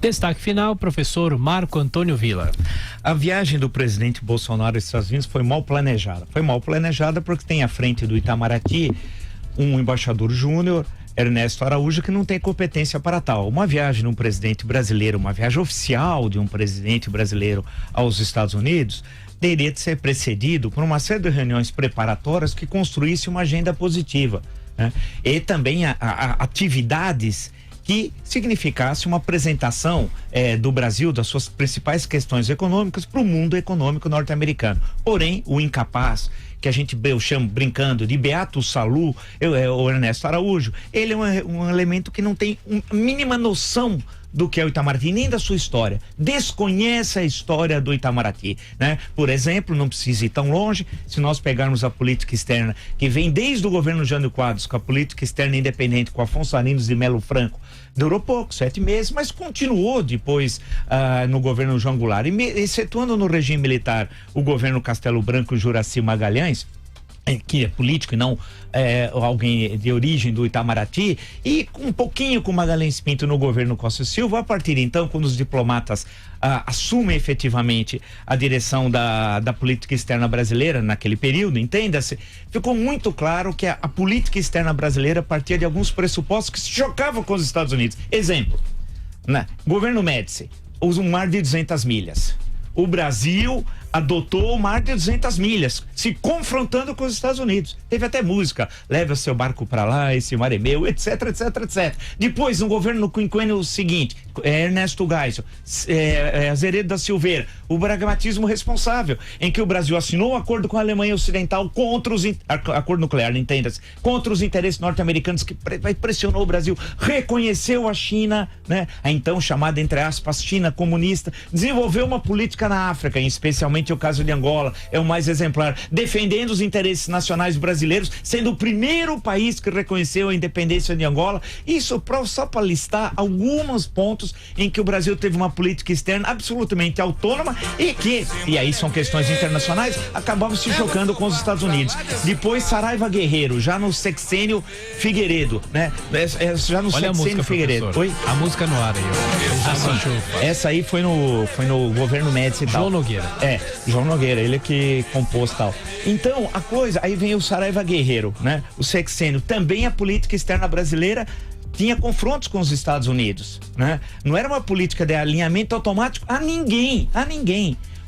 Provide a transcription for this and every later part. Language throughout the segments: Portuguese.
Destaque final, professor Marco Antônio Villa. A viagem do presidente Bolsonaro aos Estados Unidos foi mal planejada. Foi mal planejada porque tem à frente do Itamaraty um embaixador júnior, Ernesto Araújo, que não tem competência para tal. Uma viagem de um presidente brasileiro, uma viagem oficial de um presidente brasileiro aos Estados Unidos, teria de ser precedido por uma série de reuniões preparatórias que construísse uma agenda positiva, né? E também atividades que significasse uma apresentação do Brasil, das suas principais questões econômicas para o mundo econômico norte-americano. Porém, o incapaz, que eu chamo brincando de Beato Salu, o Ernesto Araújo, ele é um elemento que não tem mínima noção do que é o Itamaraty, nem da sua história. Desconhece a história do Itamaraty, né? Por exemplo, não precisa ir tão longe, se nós pegarmos a política externa, que vem desde o governo Jânio Quadros, com a política externa independente, com Afonso Arinos de Melo Franco, durou pouco, 7 meses, mas continuou depois no governo João Goulart, excetuando no regime militar o governo Castelo Branco e Juracy Magalhães, que é político e não alguém de origem do Itamaraty, e um pouquinho com Magalhães Pinto no governo Costa Silva. A partir então, quando os diplomatas assumem efetivamente a direção da política externa brasileira naquele período, entenda-se, ficou muito claro que a política externa brasileira partia de alguns pressupostos que se chocavam com os Estados Unidos. Exemplo, né? Governo Médici usa um mar de 200 milhas. O Brasil adotou o mar de 200 milhas, se confrontando com os Estados Unidos. Teve até música, leva seu barco para lá, esse mar é meu, etc, etc, etc. Depois, no governo quinquênio seguinte, Ernesto Geisel, Azeredo da Silveira, o pragmatismo responsável, em que o Brasil assinou um acordo com a Alemanha Ocidental contra acordo nuclear, entenda-se, contra os interesses norte-americanos, que pressionou o Brasil, reconheceu a China, né? A então chamada, entre aspas, China comunista, desenvolveu uma política na África, especialmente o caso de Angola, é o mais exemplar, defendendo os interesses nacionais brasileiros, sendo o primeiro país que reconheceu a independência de Angola. Isso só para listar alguns pontos em que o Brasil teve uma política externa absolutamente autônoma e aí são questões internacionais, acabavam se chocando com os Estados Unidos. Depois Saraiva Guerreiro, já no sexênio Figueiredo, né? Já no Olha sexênio Figueiredo. Oi? A música no ar aí. Essa aí foi no governo Médici e tal. João Nogueira. João Nogueira, ele é que compôs tal. Então, a coisa, aí vem o Saraiva Guerreiro, né? O sexênio. Também a política externa brasileira tinha confrontos com os Estados Unidos, né? Não era uma política de alinhamento automático a ninguém.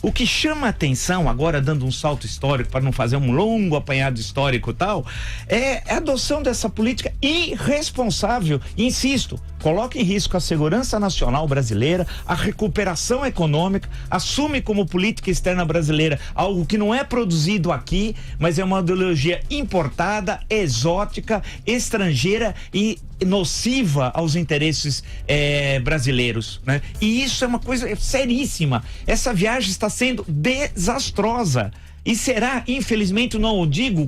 O que chama a atenção, agora dando um salto histórico, para não fazer um longo apanhado histórico e tal, é a adoção dessa política irresponsável, insisto, coloca em risco a segurança nacional brasileira, a recuperação econômica, assume como política externa brasileira algo que não é produzido aqui, mas é uma ideologia importada, exótica, estrangeira e nociva aos interesses brasileiros, né? E isso é uma coisa seríssima. Essa viagem está sendo desastrosa. E será, infelizmente, não o digo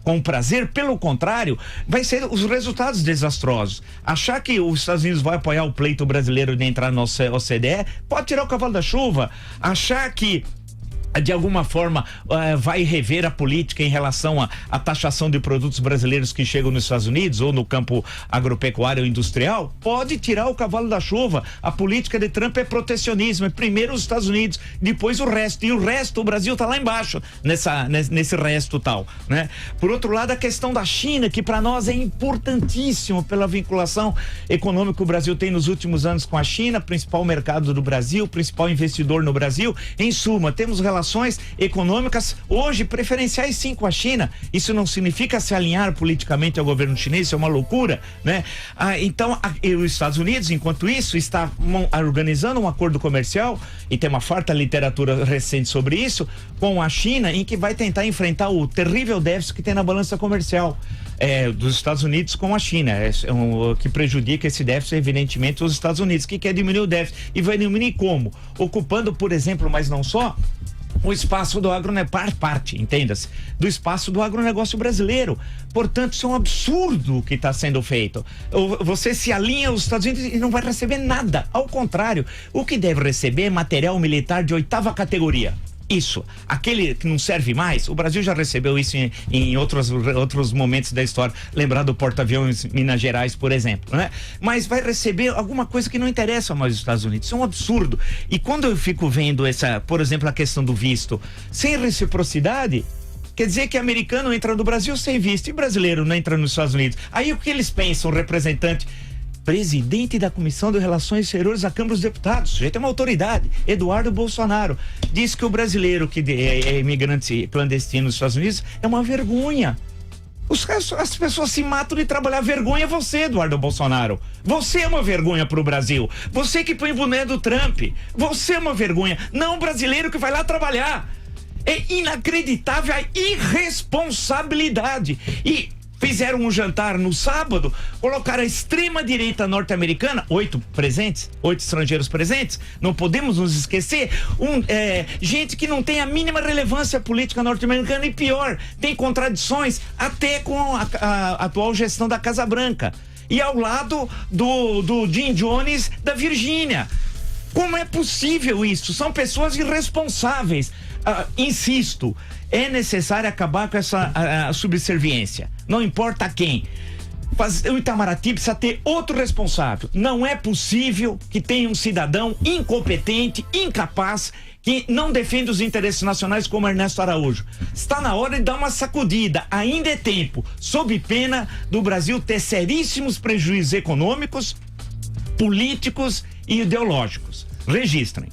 com prazer, pelo contrário, vai ser os resultados desastrosos. Achar que os Estados Unidos vai apoiar o pleito brasileiro de entrar no OCDE, pode tirar o cavalo da chuva. Achar que de alguma forma vai rever a política em relação à taxação de produtos brasileiros que chegam nos Estados Unidos ou no campo agropecuário ou industrial, pode tirar o cavalo da chuva. A política de Trump é protecionismo, é primeiro os Estados Unidos, depois o resto, e o resto, o Brasil tá lá embaixo nesse resto tal, né? Por outro lado, a questão da China, que para nós é importantíssimo pela vinculação econômica que o Brasil tem nos últimos anos com a China, principal mercado do Brasil, principal investidor no Brasil. Em suma, temos relações econômicas hoje preferenciais sim com a China. Isso não significa se alinhar politicamente ao governo chinês, isso é uma loucura, né? Então os Estados Unidos, enquanto isso, está organizando um acordo comercial, e tem uma farta literatura recente sobre isso, com a China, em que vai tentar enfrentar o terrível déficit que tem na balança comercial dos Estados Unidos com a China, que prejudica esse déficit, evidentemente, os Estados Unidos, que quer diminuir o déficit. E vai diminuir como? Ocupando, por exemplo, mas não só, o espaço do agronegócio, entenda-se, do espaço do agronegócio brasileiro. Portanto, isso é um absurdo que está sendo feito. Você se alinha aos Estados Unidos e não vai receber nada. Ao contrário, o que deve receber é material militar de 8ª categoria. Isso, aquele que não serve mais, o Brasil já recebeu isso em outros momentos da história, lembrar do porta-aviões Minas Gerais, por exemplo, né? Mas vai receber alguma coisa que não interessa mais os Estados Unidos, isso é um absurdo. E quando eu fico vendo por exemplo, a questão do visto, sem reciprocidade, quer dizer que americano entra no Brasil sem visto e brasileiro não entra nos Estados Unidos. Aí o que eles pensam, representante? Presidente da Comissão de Relações Exteriores da Câmara dos Deputados, o sujeito é uma autoridade, Eduardo Bolsonaro, diz que o brasileiro que é imigrante clandestino nos Estados Unidos é uma vergonha. As pessoas se matam de trabalhar. Vergonha é você, Eduardo Bolsonaro. Você é uma vergonha pro Brasil. Você que põe boné do Trump. Você é uma vergonha. Não o brasileiro que vai lá trabalhar. É inacreditável a irresponsabilidade. E fizeram um jantar no sábado, colocaram a extrema-direita norte-americana, 8 estrangeiros presentes, não podemos nos esquecer, gente que não tem a mínima relevância política norte-americana e pior, tem contradições até com a atual gestão da Casa Branca. E ao lado do Jim Jones da Virgínia. Como é possível isso? São pessoas irresponsáveis. Insisto, é necessário acabar com essa subserviência. Não importa quem. O Itamaraty precisa ter outro responsável. Não é possível que tenha um cidadão incompetente, incapaz, que não defende os interesses nacionais como Ernesto Araújo. Está na hora de dar uma sacudida. Ainda é tempo, sob pena do Brasil ter seríssimos prejuízos econômicos, políticos e ideológicos. Registrem.